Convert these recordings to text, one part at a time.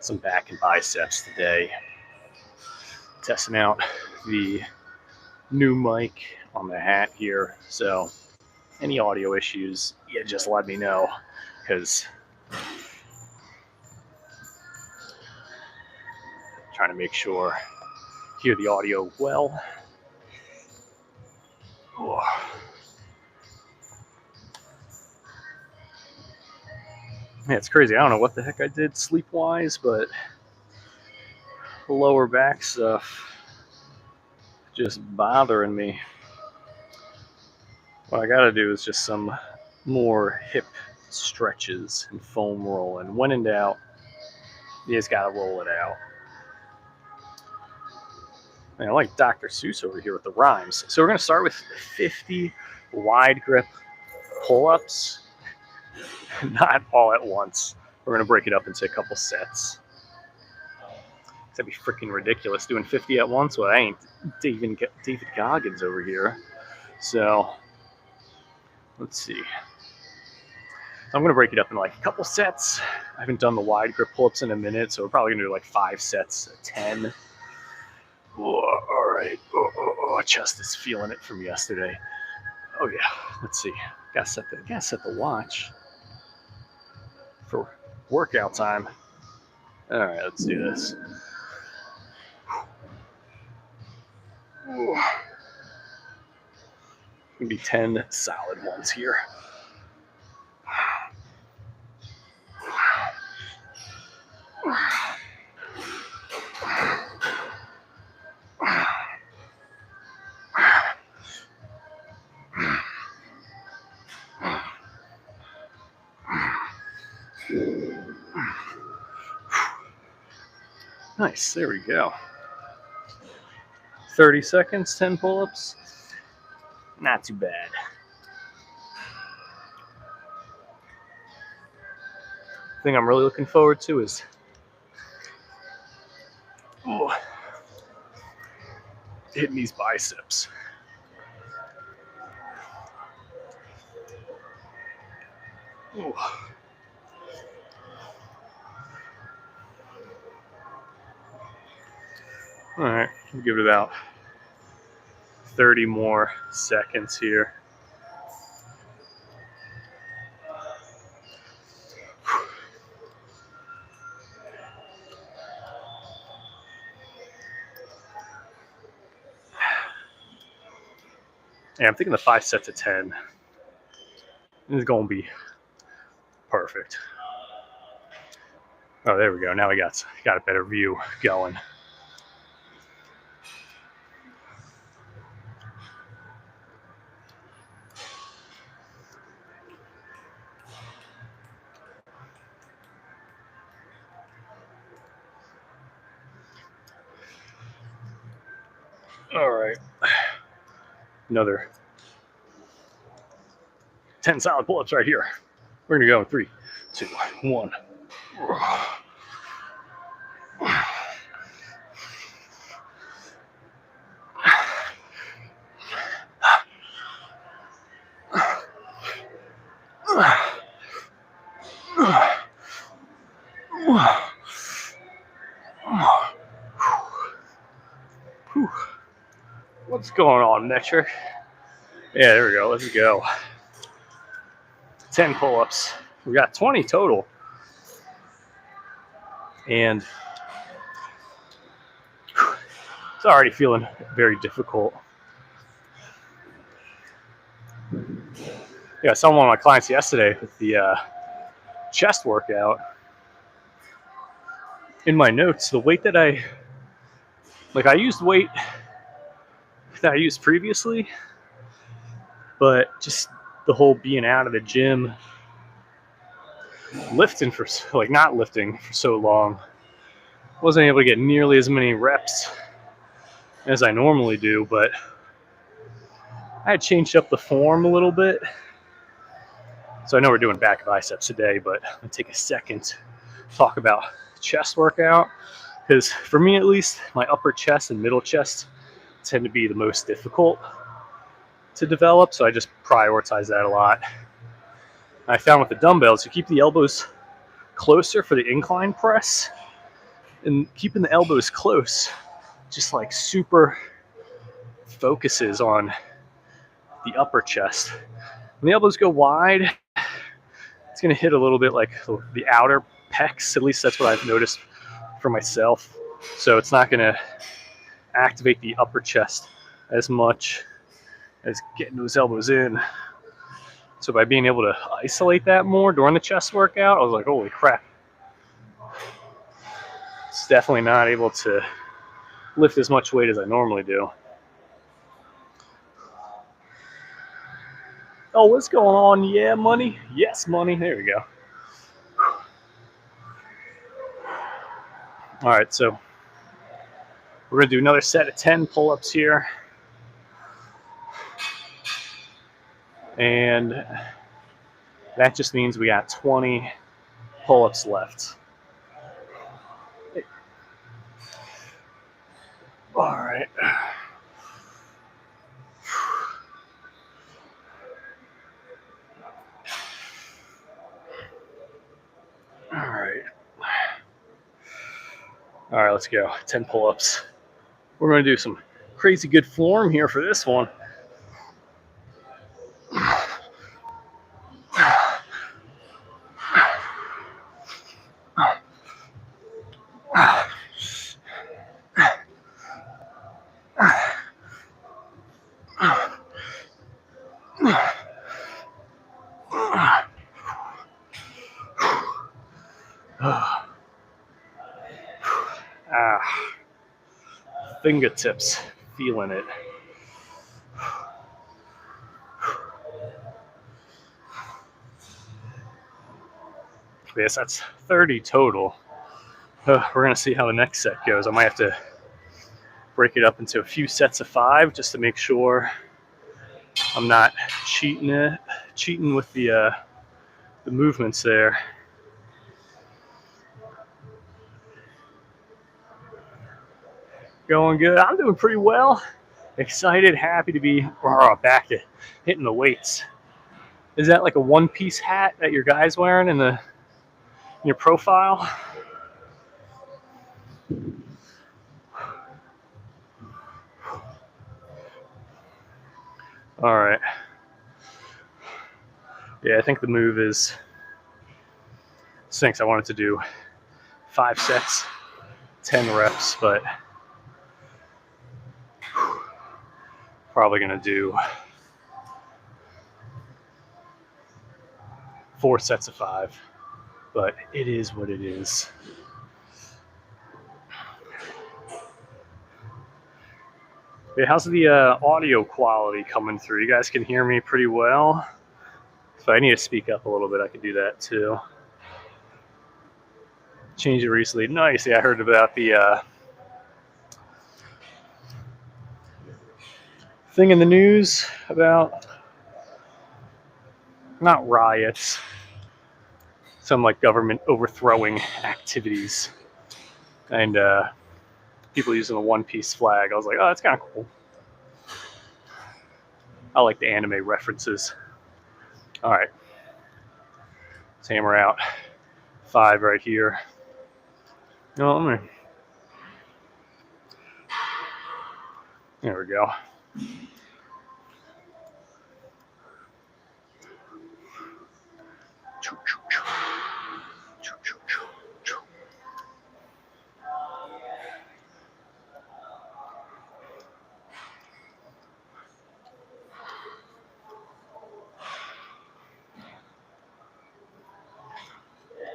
some back and biceps today. Testing out the new mic on the hat here, so any audio issues, yeah, just let me know, because I'm trying to make sure hear the audio well. Oh. Man, it's crazy. I don't know what the heck I did sleep-wise, but the lower back stuff just bothering me. What I gotta do is just some more hip stretches and foam rolling. When in doubt, you just gotta roll it out. Man, I like Dr. Seuss over here with the rhymes. So we're gonna start with 50 wide grip pull-ups. Not all at once. We're going to break it up into a couple sets. That'd be freaking ridiculous doing 50 at once. Well, I ain't David Goggins over here. So, let's see. I'm going to break it up in like a couple sets. I haven't done the wide grip pull-ups in a minute, so we're probably going to do like 5 sets, 10. Oh, all right. Oh, chest is feeling it from yesterday. Oh, yeah. Let's see. Gotta set the watch for workout time. All right, let's do this. Gonna be 10 solid ones here. Nice, there we go. 30 seconds, 10 pull-ups. Not too bad. The thing I'm really looking forward to is hitting these biceps. Ooh. All right, we'll give it about 30 more seconds here. Yeah, I'm thinking the 5 sets of 10 is going to be perfect. Oh, there we go. Now we got a better view going. All right. Another 10 solid pull-ups right here. We're going to go in 3, 2, 1. What's going on, metric? Yeah, there we go. Let's go. 10 pull-ups. We got 20 total. And it's already feeling very difficult. Yeah, I saw one of my clients yesterday with the chest workout. In my notes, the weight that I used weight that I used previously, but just the whole being out of the gym, not lifting for so long, wasn't able to get nearly as many reps as I normally do, but I had changed up the form a little bit. So I know we're doing back biceps today, but I'm going to take a second to talk about chest workout, because for me at least, my upper chest and middle chest tend to be the most difficult to develop, so I just prioritize that a lot. I found with the dumbbells, you keep the elbows closer for the incline press, and keeping the elbows close just like super focuses on the upper chest. When the elbows go wide, it's going to hit a little bit like the outer pecs. At least that's what I've noticed for myself. So it's not going to activate the upper chest as much as getting those elbows in. So by being able to isolate that more during the chest workout, I was like, holy crap. It's definitely not able to lift as much weight as I normally do. Oh, what's going on? Yeah, money? Yes, money. There we go. All right, so we're going to do another set of 10 pull-ups here. And that just means we got 20 pull-ups left. All right. All right, let's go. 10 pull-ups. We're going to do some crazy good form here for this one. Fingertips, feeling it. Yes, that's 30 total. We're going to see how the next set goes. I might have to break it up into a few sets of 5 just to make sure I'm not cheating with the movements there. Going good. I'm doing pretty well. Excited, happy to be back to hitting the weights. Is that like a one-piece hat that your guy's wearing in your profile? All right. Yeah, I think the move is Sinks. I wanted to do 5 sets, 10 reps, but probably gonna do 4 sets of 5, but it is what it is. Hey, how's the audio quality coming through? You guys can hear me pretty well? If I need to speak up a little bit, I can do that too. Changed it recently. Nice. Yeah, I heard about the thing in the news about not riots, some like government overthrowing activities, and people using a one-piece flag. I was like, oh, that's kind of cool. I like the anime references. All right, let's hammer out 5 right here. No, there we go.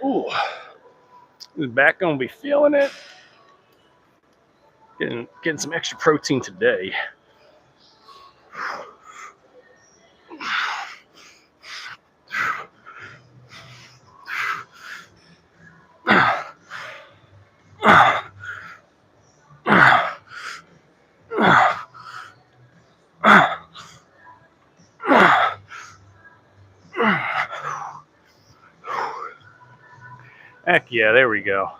Ooh, this back gonna be feeling it. Getting some extra protein today. Heck yeah, there we go.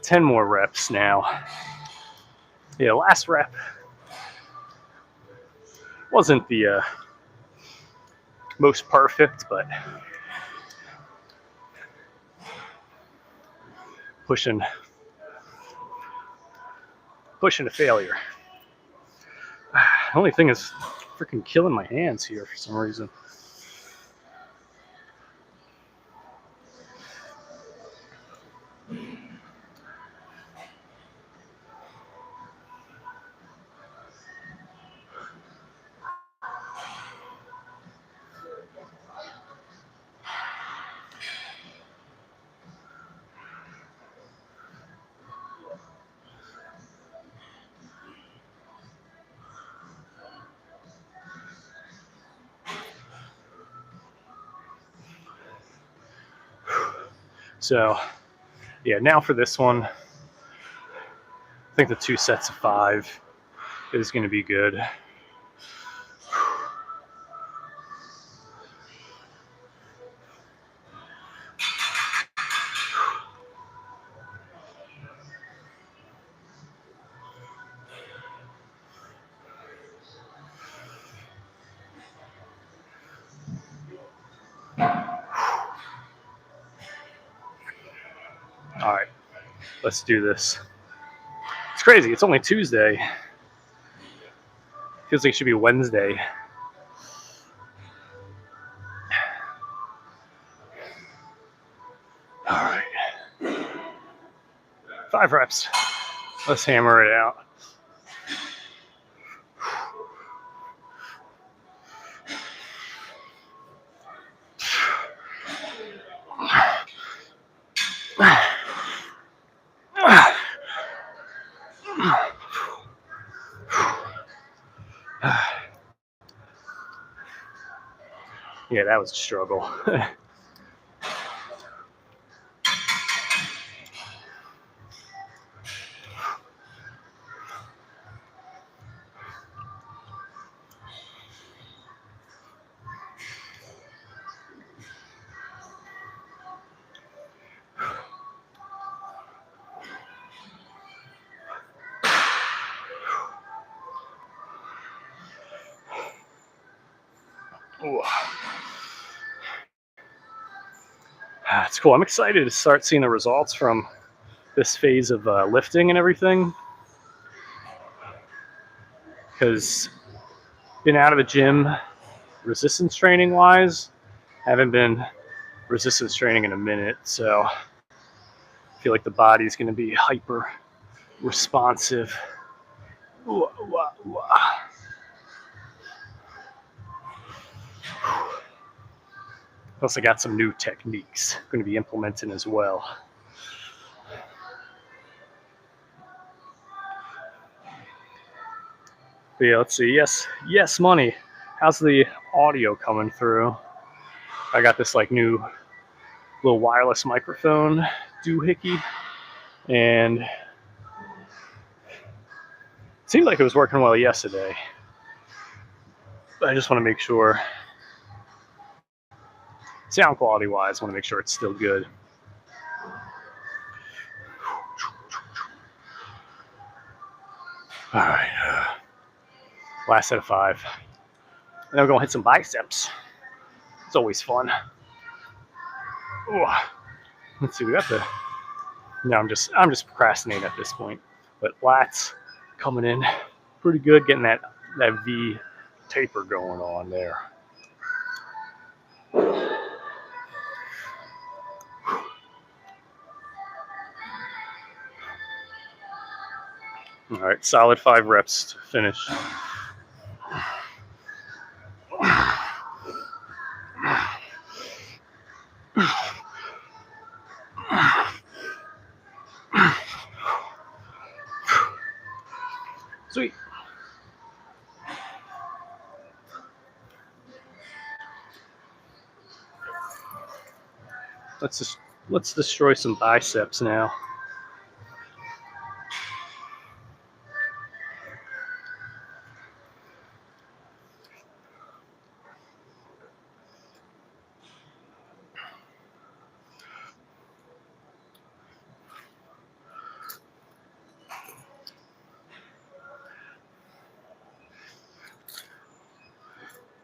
10 more reps now. Yeah, last rep wasn't the most perfect, but pushing to failure. The only thing is freaking killing my hands here for some reason. So, yeah, now for this one, I think the 2 sets of 5 is going to be good. All right, let's do this. It's crazy. It's only Tuesday. Feels like it should be Wednesday. All right. 5 reps. Let's hammer it out. Yeah, that was a struggle. It's cool. I'm excited to start seeing the results from this phase of lifting and everything, because been out of the gym resistance training wise, haven't been resistance training in a minute, so I feel like the body's going to be hyper responsive. Plus I got some new techniques I'm going to be implementing as well. But yeah, let's see. Yes, money. How's the audio coming through? I got this like new little wireless microphone doohickey, and it seemed like it was working well yesterday. But I just want to make sure, sound quality wise, I want to make sure it's still good. All right, last set of 5. And then we're gonna hit some biceps. It's always fun. Ooh. Let's see, we got the. No, I'm just procrastinating at this point. But lats coming in pretty good, getting that V taper going on there. All right, solid 5 reps to finish. Sweet. Let's destroy some biceps now.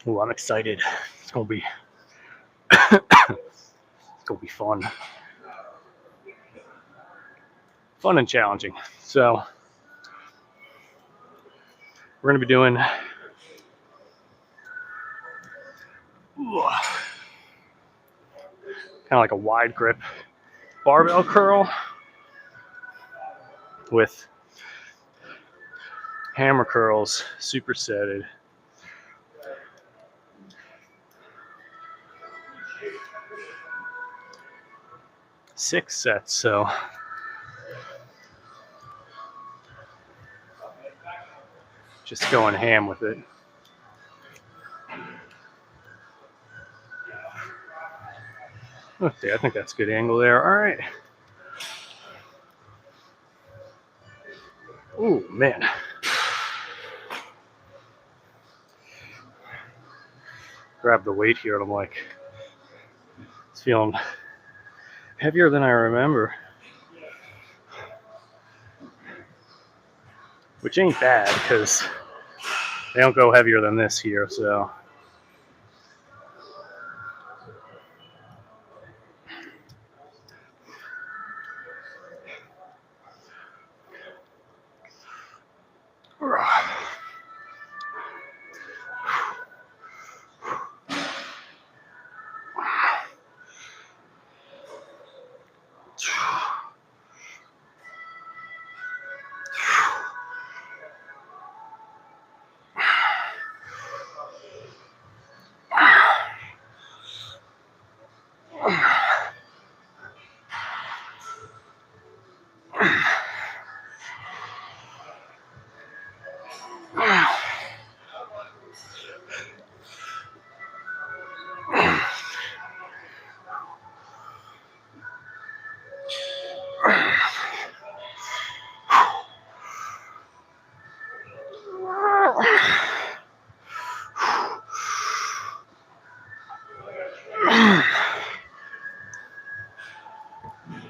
Oh, I'm excited. It's gonna be it's gonna be fun. fun and challenging. So we're going to be doing kind of like a wide grip barbell curl with hammer curls supersetted. Six sets, so just going ham with it. Okay, I think that's a good angle there. All right. Ooh, man. Grab the weight here and I'm like, it's feeling heavier than I remember. Which ain't bad because they don't go heavier than this here, so.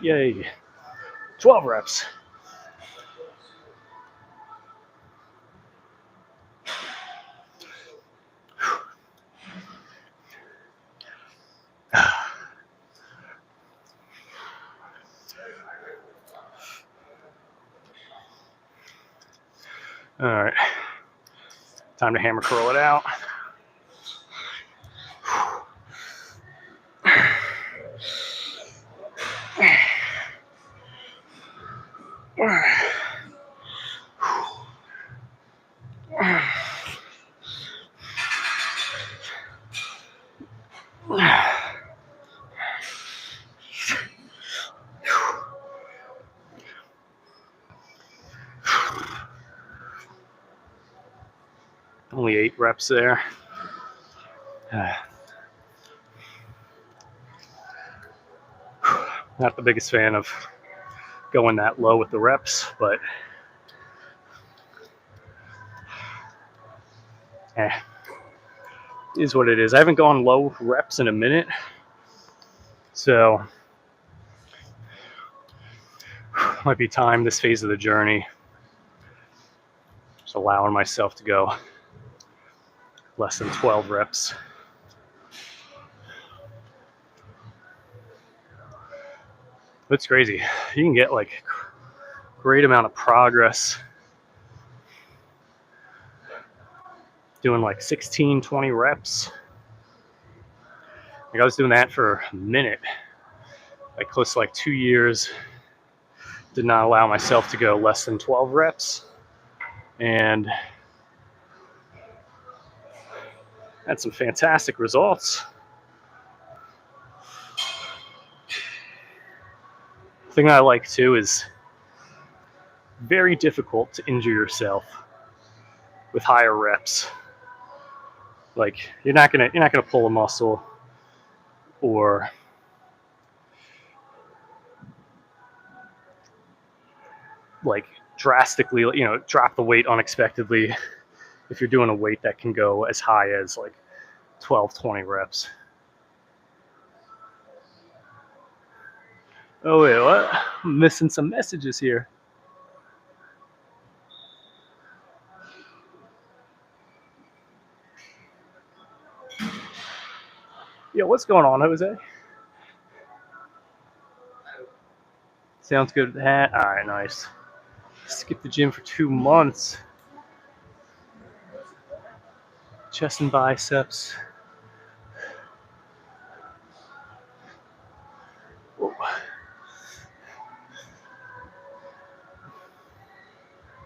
Yay. 12 reps. All right. Time to hammer curl it out. Only 8 reps there. Not the biggest fan of going that low with the reps, but is what it is. I haven't gone low reps in a minute, so might be time this phase of the journey. Just allowing myself to go less than 12 reps. It's crazy. You can get like great amount of progress doing like 16, 20 reps. Like I was doing that for a minute, like close to like 2 years. Did not allow myself to go less than 12 reps. And had some fantastic results. The thing I like too is very difficult to injure yourself with higher reps. Like you're not gonna pull a muscle or like drastically, drop the weight unexpectedly if you're doing a weight that can go as high as like 12, 20 reps. Oh wait, what? I'm missing some messages here. Yo, what's going on, Jose? Sounds good with that. All right, nice. Skip the gym for 2 months. Chest and biceps. Whoa.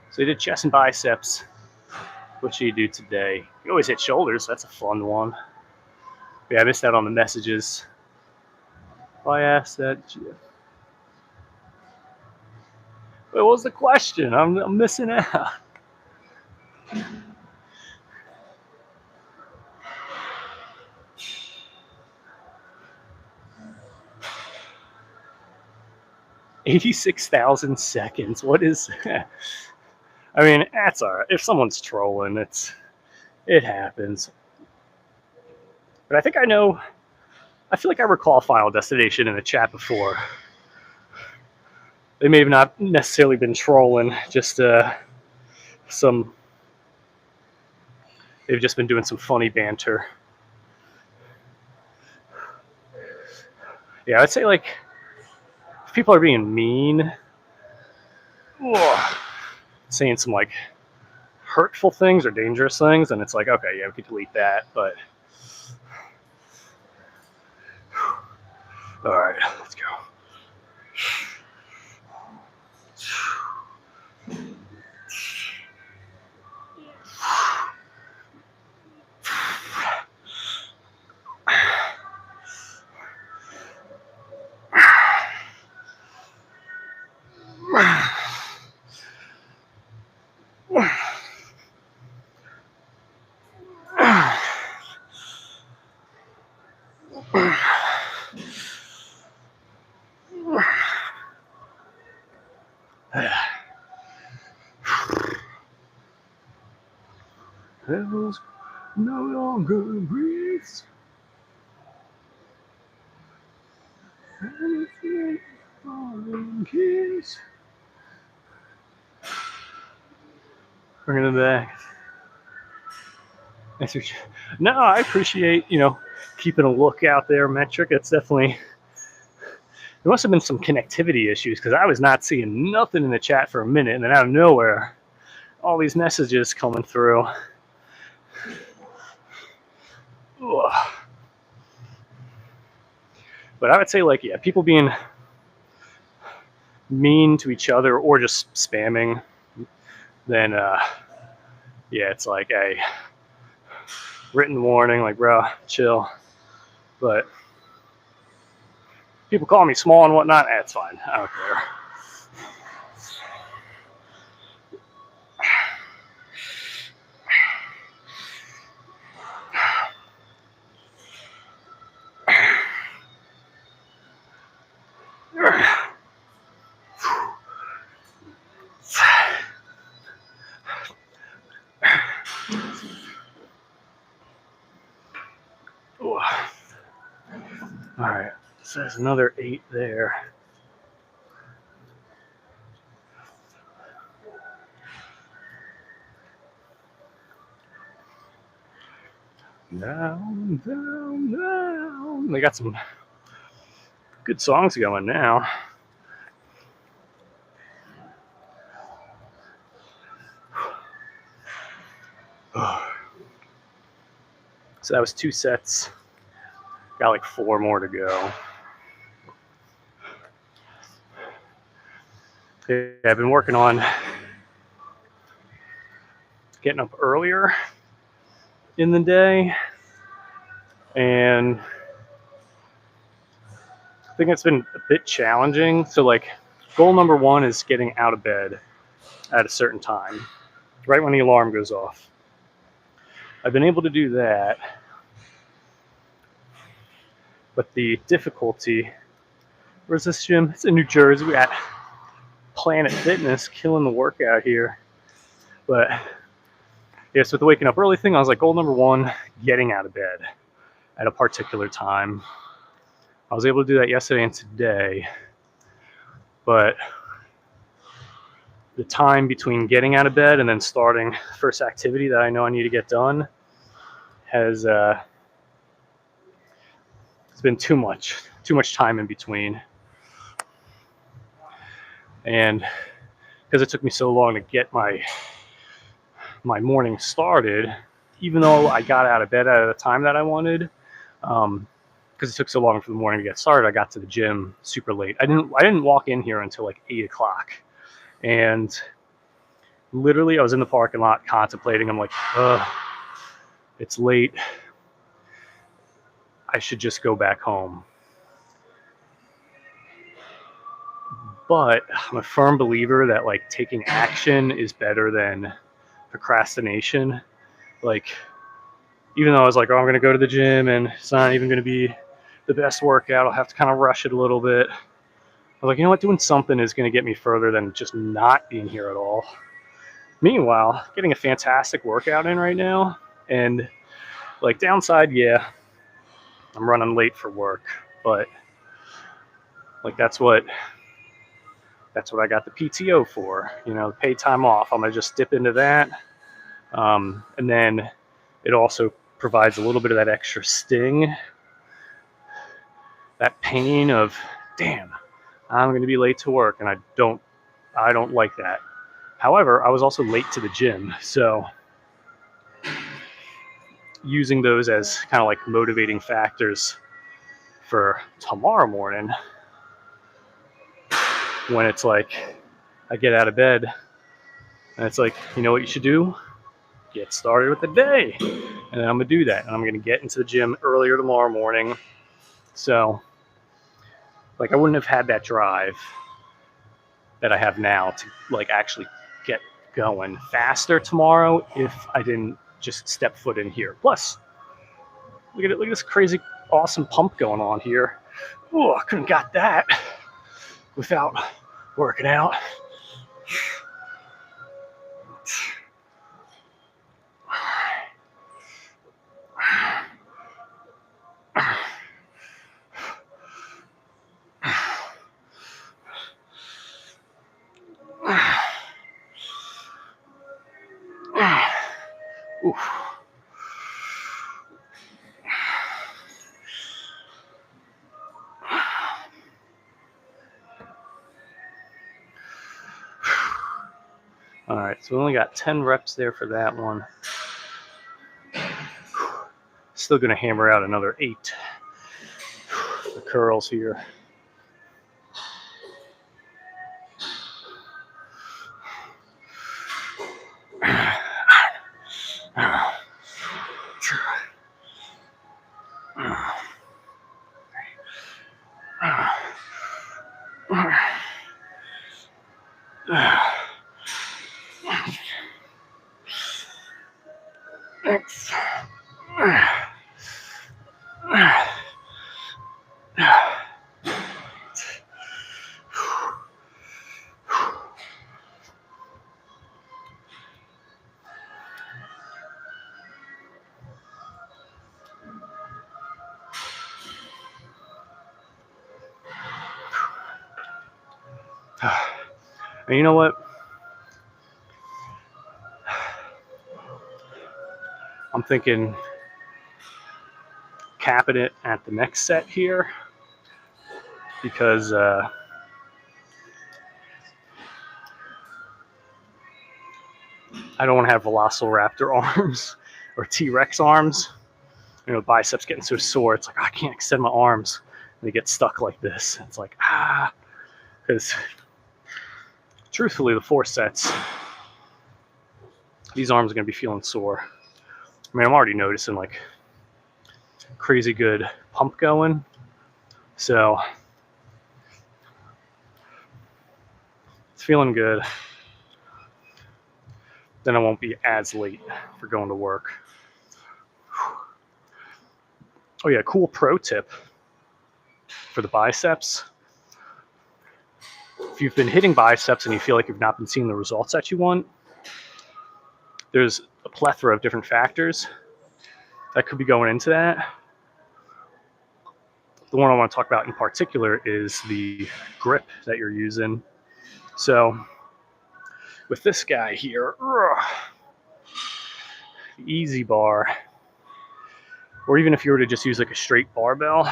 So you did chest and biceps. What should you do today? You always hit shoulders. That's a fun one. Yeah, I missed out on the messages. I asked that. Wait, what was the question? I'm missing out. $86,000 seconds. What is that? I mean, that's all right. If someone's trolling, it happens. But I think I know. I feel like I recall Final Destination in the chat before. They may have not necessarily been trolling, just some. They've just been doing some funny banter. Yeah, I'd say like if people are being mean, saying some like hurtful things or dangerous things, and it's like, okay, yeah, we could delete that, but all right, let's go. Heavens no longer breathes. Anything falling keys. Bringing it back. No, I appreciate, keeping a lookout there, Metric. It's definitely. There must have been some connectivity issues because I was not seeing nothing in the chat for a minute, and then out of nowhere, all these messages coming through. Ugh. But I would say, like, yeah, people being mean to each other or just spamming, then, yeah, it's like a written warning, like, bro, chill. But people call me small and whatnot, that's fine. I don't care. All right, so there's another 8 there. Down, down, down. They got some good songs going now. So that was 2 sets. Got like 4 more to go. Yeah, I've been working on getting up earlier in the day, and I think it's been a bit challenging. So like goal number 1 is getting out of bed at a certain time, right when the alarm goes off. I've been able to do that, but the difficulty, where's this gym? It's in New Jersey. We got Planet Fitness killing the workout here. But yes, with the waking up early thing, I was like, goal number 1, getting out of bed at a particular time. I was able to do that yesterday and today, but the time between getting out of bed and then starting the first activity that I know I need to get done has it's been too much time in between. And because it took me so long to get my morning started, even though I got out of bed at the time that I wanted, because it took so long for the morning to get started, I got to the gym super late. I didn't walk in here until like 8 o'clock, and literally I was in the parking lot contemplating. I'm like, ugh, it's late. I should just go back home. But I'm a firm believer that like taking action is better than procrastination. Like, even though I was like, oh, I'm gonna go to the gym and it's not even gonna be the best workout, I'll have to kind of rush it a little bit. I was like, you know what, doing something is gonna get me further than just not being here at all. Meanwhile, getting a fantastic workout in right now, and like downside, yeah, I'm running late for work, but like that's what I got the PTO for, paid time off. I'm gonna just dip into that, and then it also provides a little bit of that extra sting, that pain of, damn, I'm gonna be late to work, and I don't like that. However, I was also late to the gym, so using those as kind of like motivating factors for tomorrow morning, when it's like I get out of bed and it's like, you know what you should do? Get started with the day. And then I'm gonna do that, and I'm gonna get into the gym earlier tomorrow morning. So like I wouldn't have had that drive that I have now to like actually get going faster tomorrow if I didn't just step foot in here. Plus, look at this crazy awesome pump going on here. Oh, I couldn't got that without working out. Oof. All right, so we only got 10 reps there for that one. Still gonna hammer out another 8. The curls here. Next. And you know what? I'm thinking capping it at the next set here, because I don't want to have Velociraptor arms or T-Rex arms. Biceps getting so sore. It's like, I can't extend my arms. And they get stuck like this. It's like, because truthfully, the 4 sets, these arms are going to be feeling sore. I mean, I'm already noticing like crazy good pump going. So it's feeling good. Then I won't be as late for going to work. Oh yeah, cool pro tip for the biceps. If you've been hitting biceps and you feel like you've not been seeing the results that you want, there's a plethora of different factors that could be going into that. The one I want to talk about in particular is the grip that you're using. So with this guy here, the easy bar, or even if you were to just use like a straight barbell,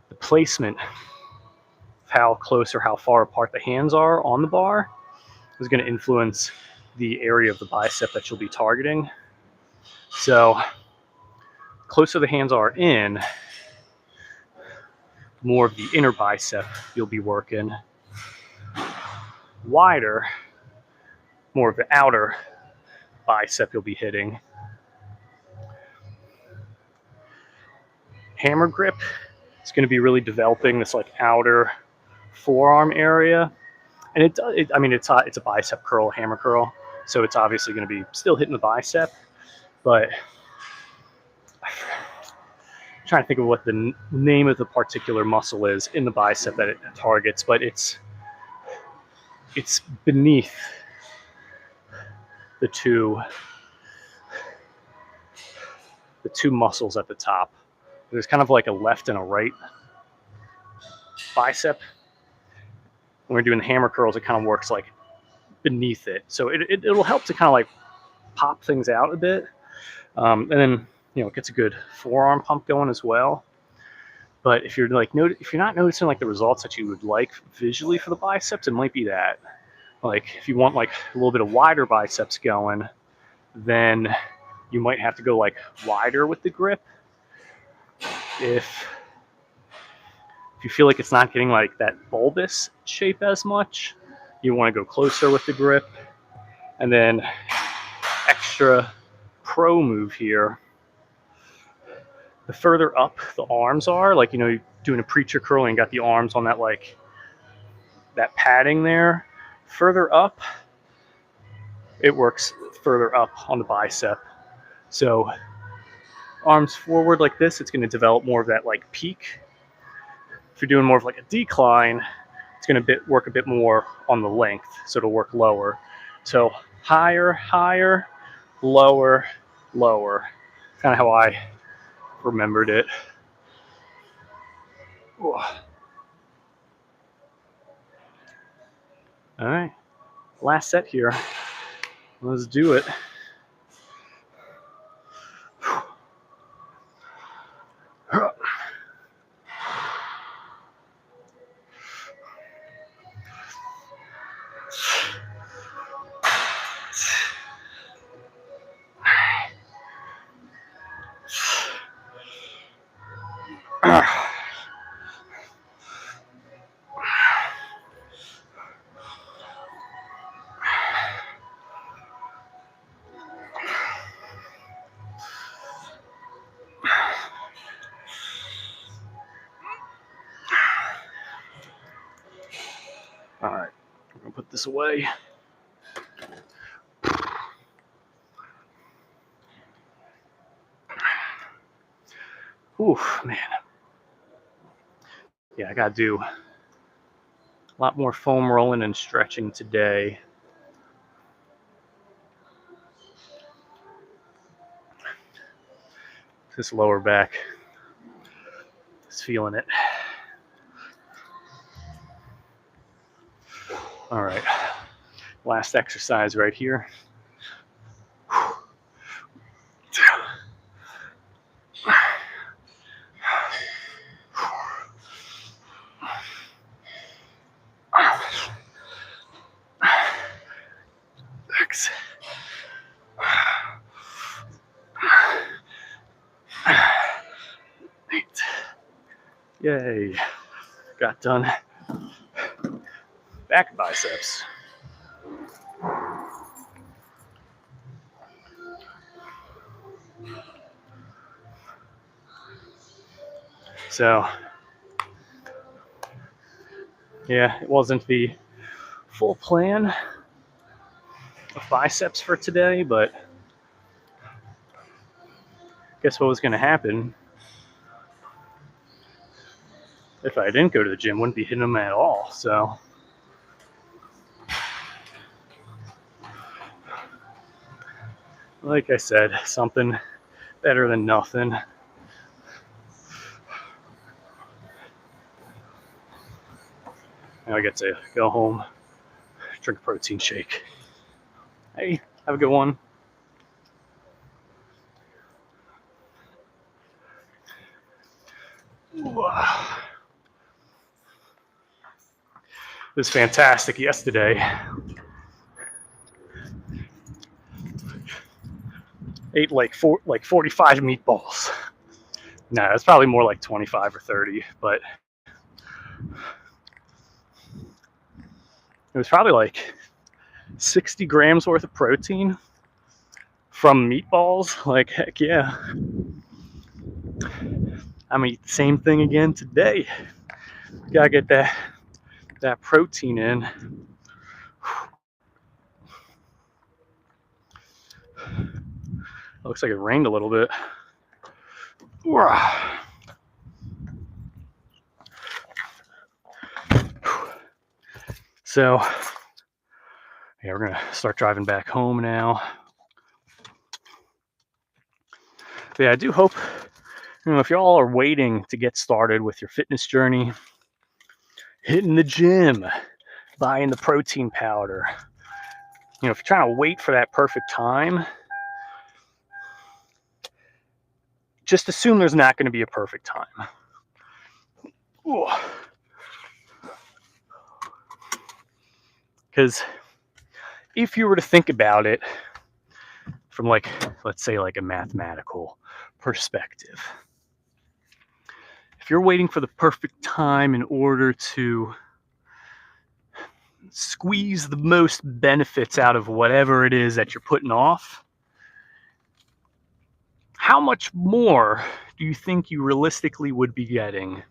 the placement of how close or how far apart the hands are on the bar is going to influence the area of the bicep that you'll be targeting. So closer the hands are in, more of the inner bicep you'll be working. Wider, more of the outer bicep you'll be hitting. Hammer grip is going to be really developing this like outer forearm area, and it's a bicep curl, hammer curl, so it's obviously going to be still hitting the bicep, but I'm trying to think of what the name of the particular muscle is in the bicep that it targets, but it's beneath the two muscles at the top. There's kind of like a left and a right bicep. When we're doing the hammer curls, it kind of works like beneath it, so it'll help to kind of like pop things out a bit, and then it gets a good forearm pump going as well. But if you're like if you're not noticing like the results that you would like visually for the biceps, it might be that like if you want like a little bit of wider biceps going, then you might have to go like wider with the grip. If you feel like it's not getting like that bulbous shape as much, you want to go closer with the grip. And then extra pro move here, the further up the arms are, like you're doing a preacher curl and you got the arms on that like that padding there, further up it works further up on the bicep. So arms forward like this, it's going to develop more of that like peak. If you're doing more of like a decline, it's going to work a bit more on the length, so it'll work lower. So higher, higher, lower, lower. Kind of how I remembered it. Ooh. All right, last set here. Let's do it. All right, I'm gonna put this away. Ooh, man. Yeah, I gotta do a lot more foam rolling and stretching today. This lower back is feeling it. All right, last exercise right here. Yay, got done. Back biceps. So, yeah, it wasn't the full plan of biceps for today, but guess what was going to happen if I didn't go to the gym? Wouldn't be hitting them at all. So, like I said, something better than nothing. Now I get to go home, drink a protein shake. Hey, have a good one. Ooh. was fantastic yesterday. Ate like 45 meatballs. No, it's probably more like 25 or 30, but it was probably like 60 grams worth of protein from meatballs. Like, heck yeah. I'm gonna eat the same thing again today. Gotta get that protein in. Looks like it rained a little bit. So, yeah, we're gonna start driving back home now. But yeah, I do hope, if y'all are waiting to get started with your fitness journey, hitting the gym, buying the protein powder, if you're trying to wait for that perfect time, just assume there's not going to be a perfect time. Because if you were to think about it from, like, let's say, like a mathematical perspective, if you're waiting for the perfect time in order to squeeze the most benefits out of whatever it is that you're putting off, how much more do you think you realistically would be getting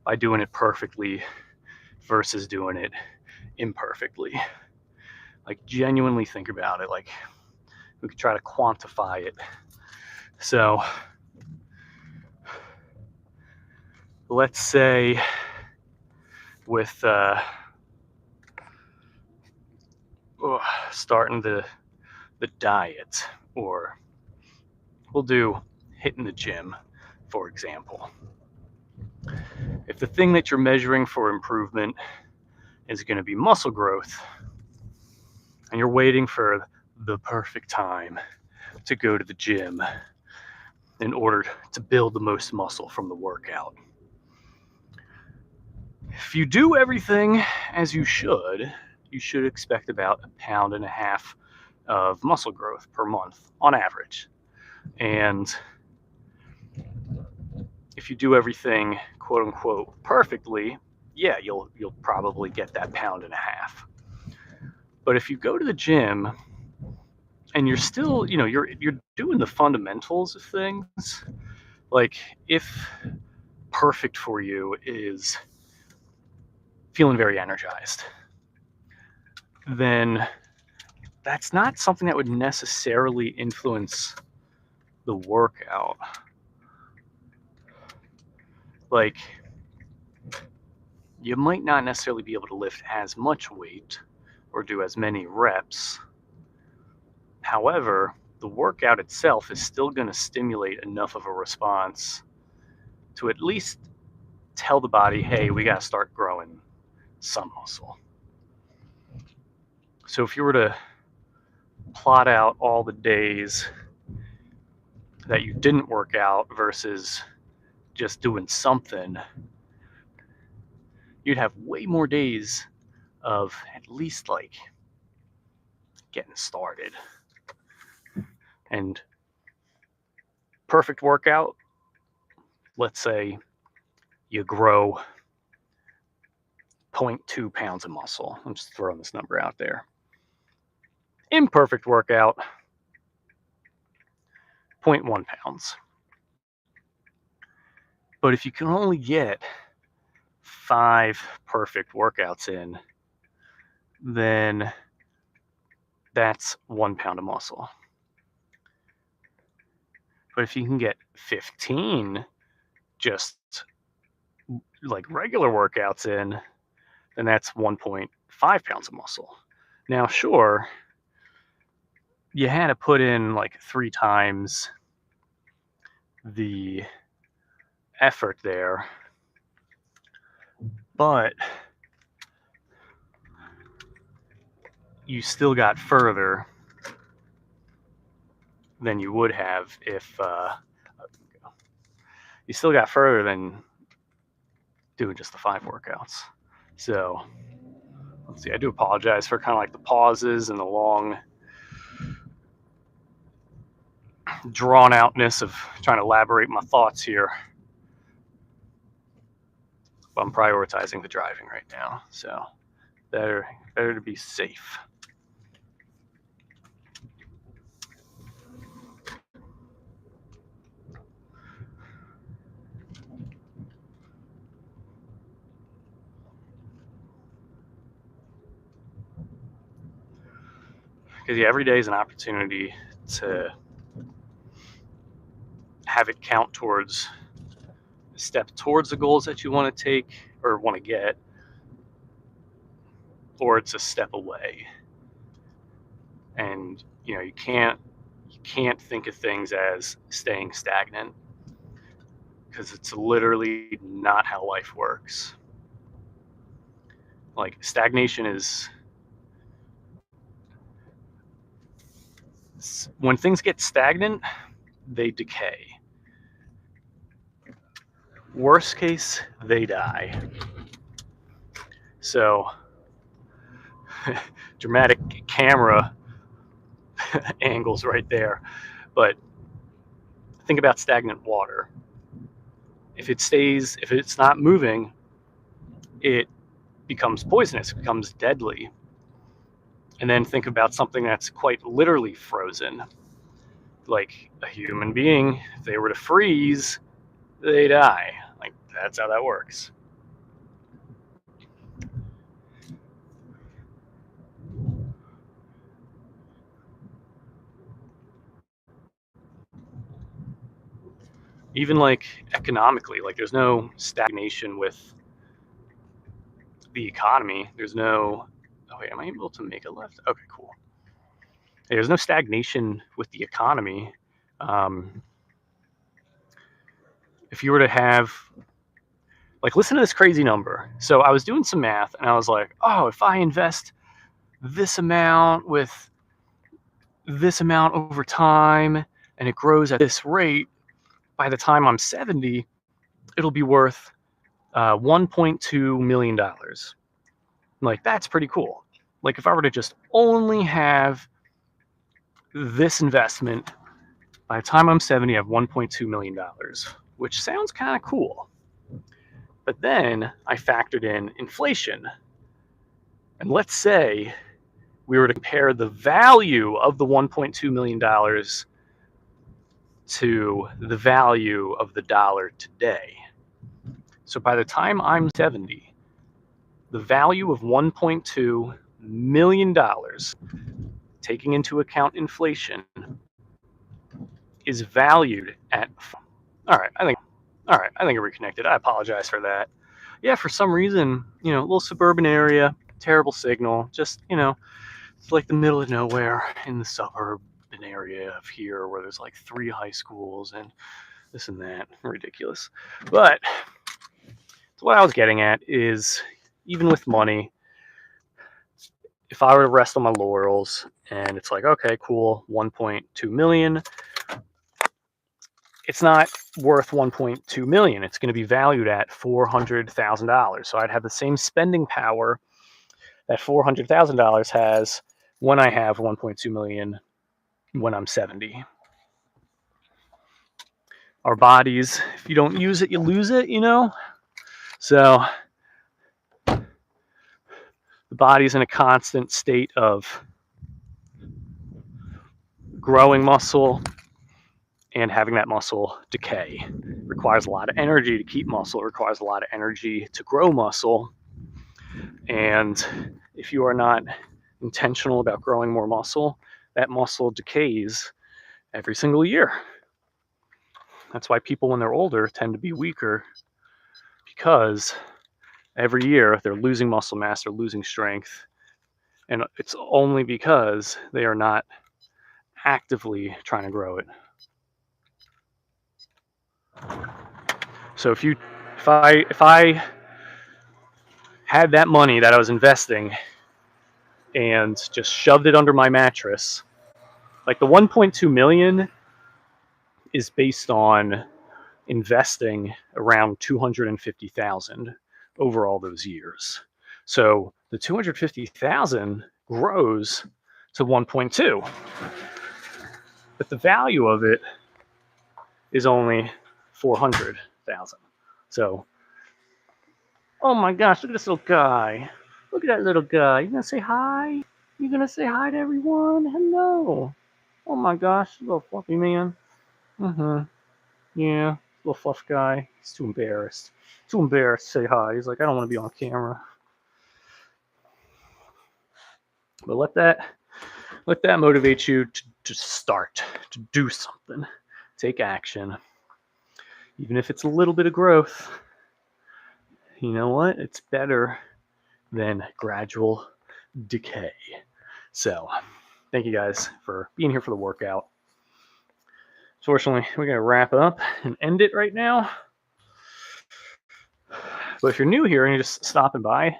by doing it perfectly versus doing it imperfectly? Like, genuinely think about it. Like, we could try to quantify it. So let's say with starting the diet, or we'll do hitting the gym, for example. If the thing that you're measuring for improvement is going to be muscle growth, and you're waiting for the perfect time to go to the gym in order to build the most muscle from the workout, if you do everything as you should expect about 1.5 pounds of muscle growth per month on average. And if you do everything quote unquote perfectly, yeah, you'll probably get that 1.5 pounds. But if you go to the gym and you're still, you're doing the fundamentals of things, like if perfect for you is feeling very energized, then that's not something that would necessarily influence the workout. Like, you might not necessarily be able to lift as much weight or do as many reps. However, the workout itself is still going to stimulate enough of a response to at least tell the body, hey, we got to start growing some muscle. So if you were to plot out all the days that you didn't work out versus just doing something, you'd have way more days of at least like getting started. And perfect workout, let's say you grow 0.2 pounds of muscle. I'm just throwing this number out there. Imperfect workout, 0.1 pounds. But if you can only get 5 perfect workouts in, then that's 1 pound of muscle. But if you can get 15 just like regular workouts in, then that's 1.5 pounds of muscle. Now, sure, you had to put in like 3 times the effort there, but you still got further than you would have if you still got further than doing just the 5 workouts. So See, I do apologize for kind of like the pauses and the long drawn outness of trying to elaborate my thoughts here. But I'm prioritizing the driving right now, so better to be safe. Because every day is an opportunity to have it count towards a step towards the goals that you want to take or want to get, or it's a step away. And you can't think of things as staying stagnant, because it's literally not how life works. Like, stagnation is when things get stagnant, they decay. Worst case, they die. So dramatic camera angles right there. But think about stagnant water. If it's not moving, it becomes poisonous, it becomes deadly. And then think about something that's quite literally frozen. Like a human being, if they were to freeze, they die. Like, that's how that works. Even like economically, like there's no stagnation with the economy. There's no, oh wait, am I able to make a left? Okay, cool. There's no stagnation with the economy. If you were to have, like, listen to this crazy number. So I was doing some math and I was like, oh, if I invest this amount with this amount over time and it grows at this rate, by the time I'm 70, it'll be worth $1.2 million. Like, that's pretty cool. Like, if I were to just only have this investment, by the time I'm 70, I have $1.2 million, which sounds kind of cool. But then I factored in inflation. And let's say we were to compare the value of the $1.2 million to the value of the dollar today. So by the time I'm 70, the value of $1.2 million, taking into account inflation, is valued at, all right, I think it reconnected. I apologize for that. Yeah, for some reason, a little suburban area, terrible signal, just, it's like the middle of nowhere in the suburban area of here where there's like 3 high schools and this and that. Ridiculous. But so what I was getting at is, even with money, if I were to rest on my laurels and it's like, okay, cool, 1.2 million, it's not worth 1.2 million. It's going to be valued at $400,000. So I'd have the same spending power that $400,000 has when I have 1.2 million when I'm 70. Our bodies, if you don't use it, you lose it, So the body's in a constant state of growing muscle and having that muscle decay. It requires a lot of energy to keep muscle. It requires a lot of energy to grow muscle. And if you are not intentional about growing more muscle, that muscle decays every single year. That's why people, when they're older, tend to be weaker, because every year they're losing muscle mass, they're losing strength, and it's only because they are not actively trying to grow it. So if I had that money that I was investing and just shoved it under my mattress, like the 1.2 million is based on investing around 250,000 over all those years. So The 250,000 grows to 1.2, but the value of it is only 400,000. So, oh my gosh, look at this little guy. Look at that little guy. You gonna say hi? You gonna say hi to everyone? Hello. Oh my gosh, little fluffy man. Yeah, little fluff guy. He's too embarrassed. Too embarrassed to say hi. He's like, I don't want to be on camera. But let that motivate you to start, to do something. Take action. Even if it's a little bit of growth, you know what? It's better than gradual decay. So, thank you guys for being here for the workout. Fortunately, we're going to wrap up and end it right now. But if you're new here and you're just stopping by,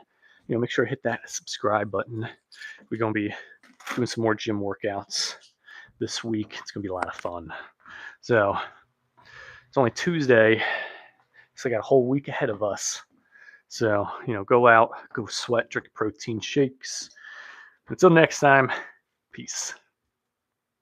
make sure to hit that subscribe button. We're going to be doing some more gym workouts this week. It's going to be a lot of fun. So, it's only Tuesday, so I got a whole week ahead of us. So, go out, go sweat, drink protein shakes. Until next time, peace.